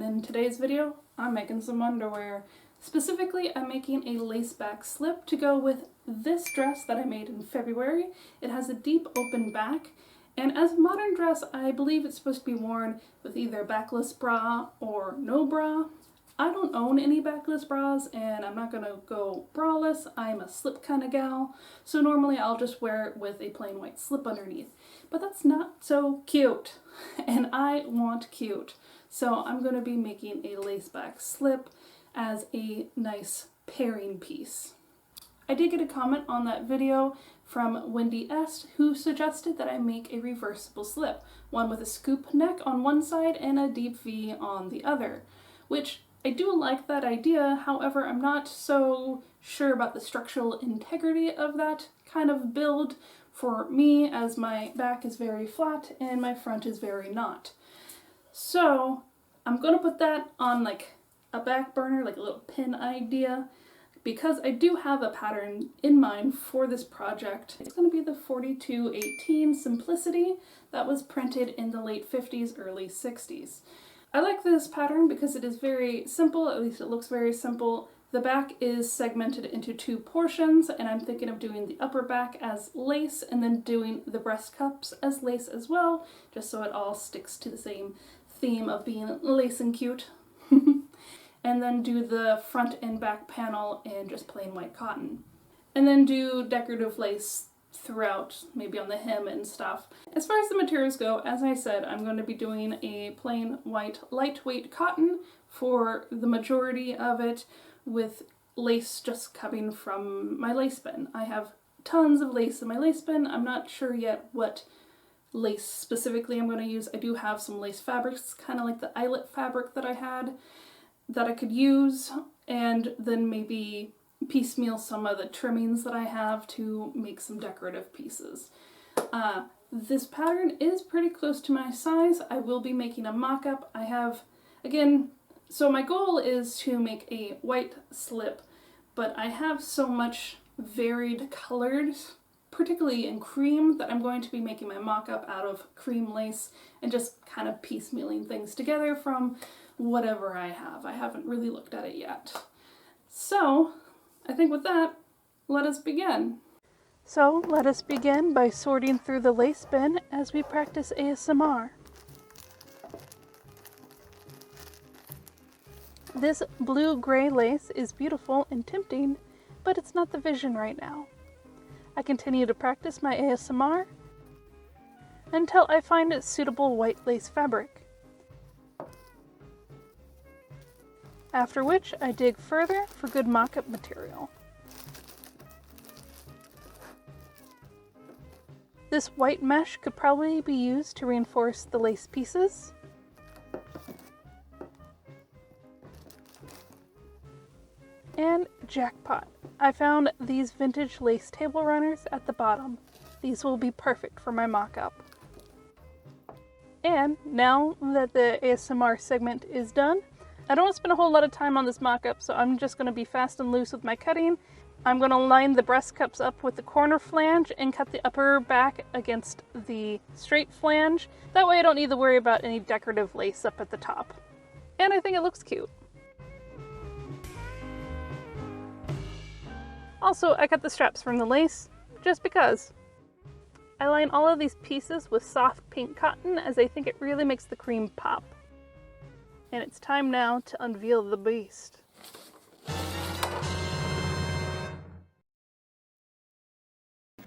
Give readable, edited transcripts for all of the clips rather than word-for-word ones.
and in today's video, I'm making some underwear. Specifically, I'm making a lace back slip to go with this dress that I made in February. It has a deep open back, and as a modern dress, I believe it's supposed to be worn with either a backless bra or no bra. I don't own any backless bras, and I'm not gonna go braless. I'm a slip kind of gal, so normally I'll just wear it with a plain white slip underneath. But that's not so cute, and I want cute. So I'm gonna be making a lace back slip as a nice pairing piece. I did get a comment on that video from Wendy S, who suggested that I make a reversible slip, one with a scoop neck on one side and a deep V on the other, which I do like that idea. However, I'm not so sure about the structural integrity of that kind of build for me, as my back is very flat and my front is very not. So I'm gonna put that on like a back burner, like a little pin idea, because I do have a pattern in mind for this project. It's going to be the 4218 Simplicity that was printed in the late 50s, early 60s. I like this pattern because it is very simple, at least it looks very simple. The back is segmented into two portions, and I'm thinking of doing the upper back as lace and then doing the breast cups as lace as well, just so it all sticks to the same theme of being lace and cute. And then do the front and back panel in just plain white cotton. And then do decorative lace throughout, maybe on the hem and stuff. As far as the materials go, as I said, I'm going to be doing a plain white lightweight cotton for the majority of it, with lace just coming from my lace bin. I have tons of lace in my lace bin. I'm not sure yet what lace specifically I'm going to use. I do have some lace fabrics, kind of like the eyelet fabric that I had, that I could use, and then maybe piecemeal some of the trimmings that I have to make some decorative pieces. This pattern is pretty close to my size. I will be making a mock-up. I have, again, so my goal is to make a white slip, but I have so much varied colors, particularly in cream, that I'm going to be making my mock-up out of cream lace and just kind of piecemealing things together from whatever I have. I haven't really looked at it yet. So I think with that, let us begin. So let us begin by sorting through the lace bin as we practice ASMR. This blue-gray lace is beautiful and tempting, but it's not the vision right now. I continue to practice my ASMR until I find a suitable white lace fabric. After which, I dig further for good mock-up material. This white mesh could probably be used to reinforce the lace pieces. And jackpot! I found these vintage lace table runners at the bottom. These will be perfect for my mock-up. And now that the ASMR segment is done, I don't want to spend a whole lot of time on this mock-up, so I'm just going to be fast and loose with my cutting. I'm going to line the breast cups up with the corner flange and cut the upper back against the straight flange. That way I don't need to worry about any decorative lace up at the top. And I think it looks cute. Also, I cut the straps from the lace, just because. I line all of these pieces with soft pink cotton, as I think it really makes the cream pop. And it's time now to unveil the beast.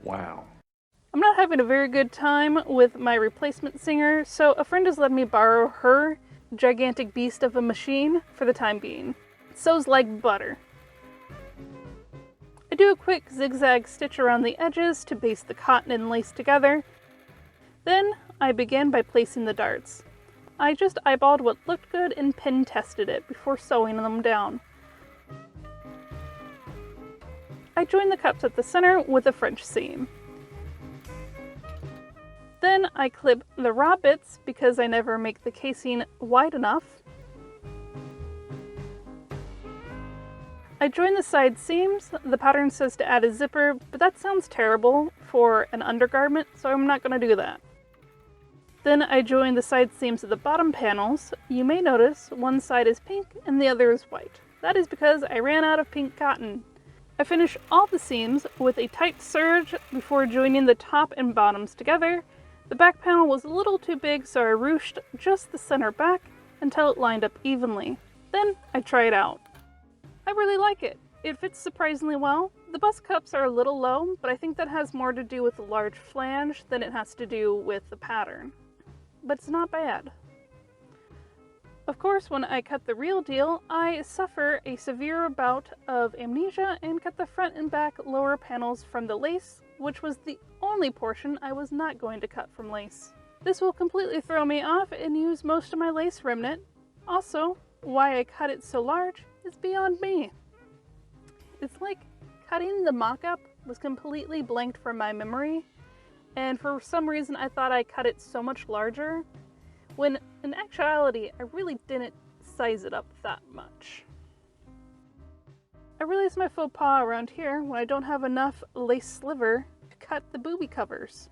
Wow. I'm not having a very good time with my replacement singer, so a friend has let me borrow her gigantic beast of a machine for the time being. It sews like butter. I do a quick zigzag stitch around the edges to base the cotton and lace together. Then I begin by placing the darts. I just eyeballed what looked good and pin tested it before sewing them down. I join the cups at the center with a French seam. Then I clip the raw bits because I never make the casing wide enough. I join the side seams. The pattern says to add a zipper, but that sounds terrible for an undergarment, so I'm not going to do that. Then I join the side seams of the bottom panels. You may notice one side is pink and the other is white. That is because I ran out of pink cotton. I finish all the seams with a tight serge before joining the top and bottoms together. The back panel was a little too big, so I ruched just the center back until it lined up evenly. Then I try it out. I really like it. It fits surprisingly well. The bust cups are a little low, but I think that has more to do with the large flange than it has to do with the pattern. But it's not bad. Of course, when I cut the real deal, I suffer a severe bout of amnesia and cut the front and back lower panels from the lace, which was the only portion I was not going to cut from lace. This will completely throw me off and use most of my lace remnant. Also, why I cut it so large is beyond me. It's like cutting the mock-up was completely blanked from my memory, and for some reason I thought I cut it so much larger, when in actuality I really didn't size it up that much. I realize my faux pas around here when I don't have enough lace sliver to cut the booby covers.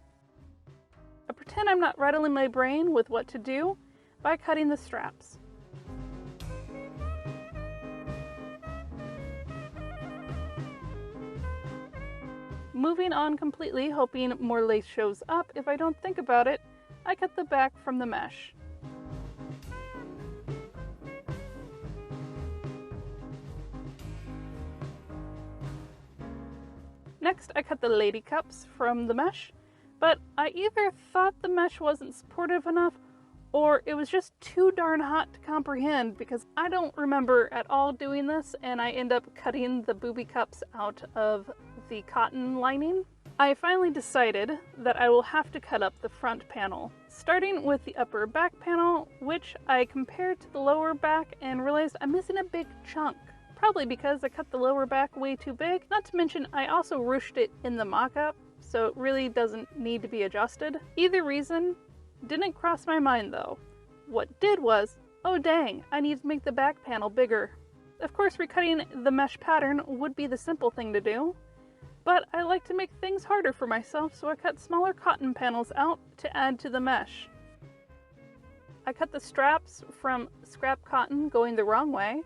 I pretend I'm not rattling my brain with what to do by cutting the straps. Moving on completely, hoping more lace shows up if I don't think about it, I cut the back from the mesh. Next, I cut the lady cups from the mesh, but I either thought the mesh wasn't supportive enough or it was just too darn hot to comprehend because I don't remember at all doing this and I end up cutting the booby cups out of the cotton lining. I finally decided that I will have to cut up the front panel, starting with the upper back panel, which I compared to the lower back and realized I'm missing a big chunk. Probably because I cut the lower back way too big, not to mention I also ruched it in the mock-up, so it really doesn't need to be adjusted. Either reason didn't cross my mind though. What did was, oh dang, I need to make the back panel bigger. Of course, recutting the mesh pattern would be the simple thing to do, but I like to make things harder for myself, so I cut smaller cotton panels out to add to the mesh. I cut the straps from scrap cotton going the wrong way,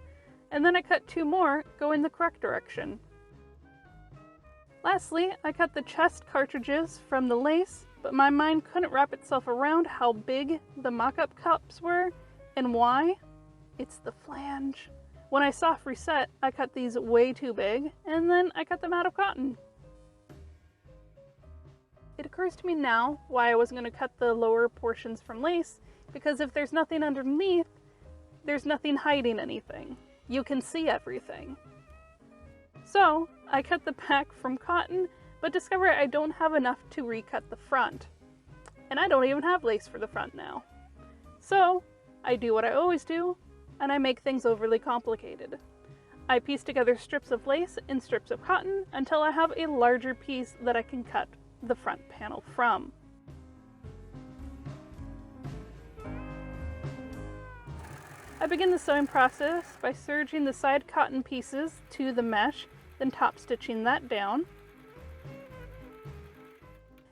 and then I cut 2 more going the correct direction. Lastly, I cut the chest cartridges from the lace, but my mind couldn't wrap itself around how big the mock-up cups were and why. It's the flange. When I soft reset, I cut these way too big, and then I cut them out of cotton. It occurs to me now why I wasn't going to cut the lower portions from lace, because if there's nothing underneath, there's nothing hiding anything. You can see everything. So, I cut the back from cotton, but discover I don't have enough to recut the front. And I don't even have lace for the front now. So, I do what I always do, and I make things overly complicated. I piece together strips of lace and strips of cotton until I have a larger piece that I can cut the front panel from. I begin the sewing process by serging the side cotton pieces to the mesh, then top stitching that down.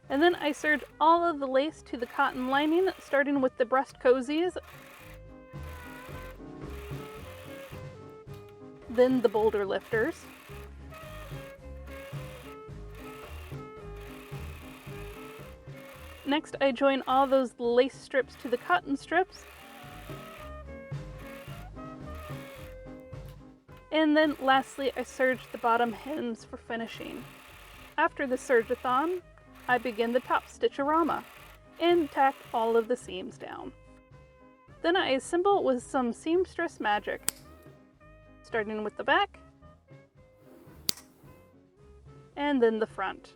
And then I serge all of the lace to the cotton lining, starting with the breast cozies, then the boulder lifters. Next, I join all those lace strips to the cotton strips. And then lastly, I serge the bottom hems for finishing. After the serge-a-thon, I begin the top stitch-a-rama and tack all of the seams down. Then I assemble with some seamstress magic, starting with the back and then the front.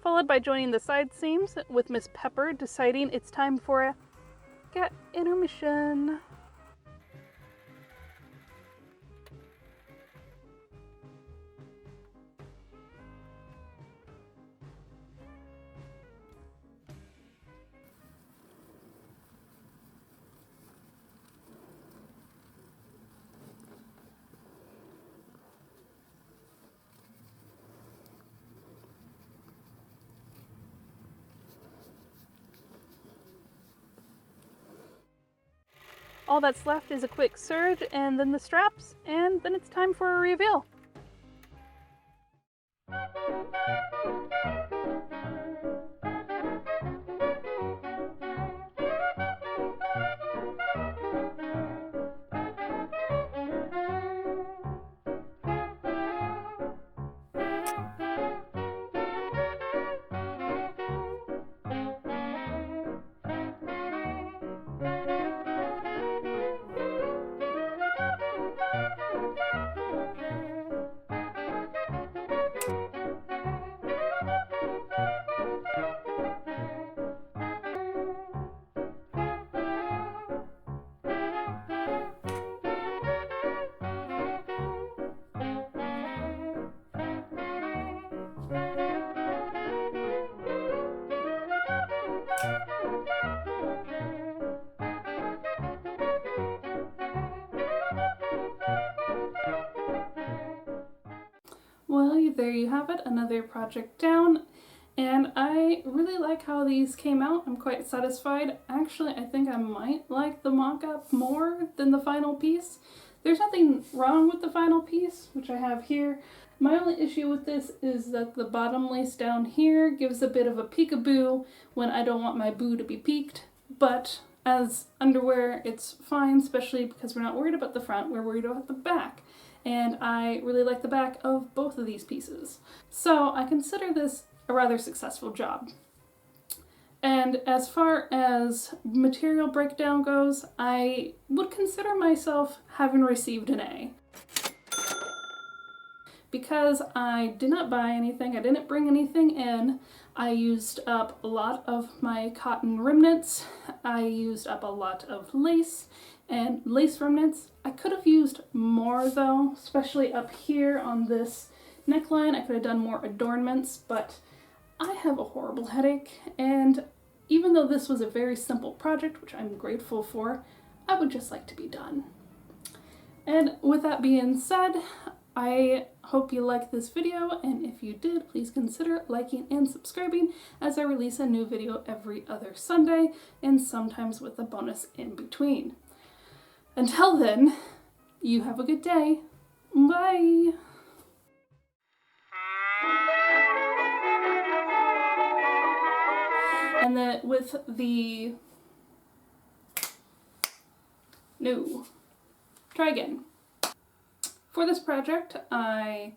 Followed by joining the side seams with Miss Pepper deciding it's time for a intermission. all that's left is a quick serge and then the straps, and then it's time for a reveal. Well, there you have it, another project down, and I really like how these came out. I'm quite satisfied. Actually, I think I might like the mock-up more than the final piece. There's nothing wrong with the final piece, which I have here. My only issue with this is that the bottom lace down here gives a bit of a peekaboo when I don't want my boo to be peaked, but as underwear it's fine, especially because we're not worried about the front, we're worried about the back. And I really like the back of both of these pieces. So I consider this a rather successful job. And as far as material breakdown goes, I would consider myself having received an A. Because I did not buy anything, I didn't bring anything in, I used up a lot of my cotton remnants, I used up a lot of lace and lace remnants. I could have used more though, especially up here on this neckline. I could have done more adornments, but I have a horrible headache, and even though this was a very simple project, which I'm grateful for, I would just like to be done. And with that being said, I hope you liked this video, and if you did, please consider liking and subscribing as I release a new video every other Sunday, and sometimes with a bonus in between. Until then, you have a good day. Bye! And then with the... No. Try again. For this project, why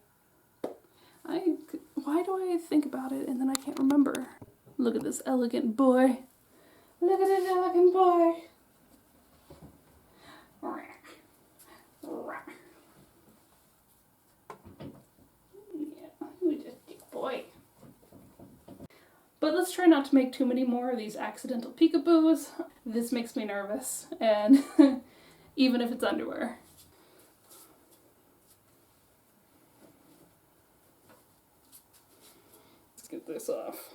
do I think about it and then I can't remember? Look at this elegant boy. Look at this elegant boy. Yeah, who's this big boy? But let's try not to make too many more of these accidental peekaboos. This makes me nervous, and even if it's underwear. Let's get this off.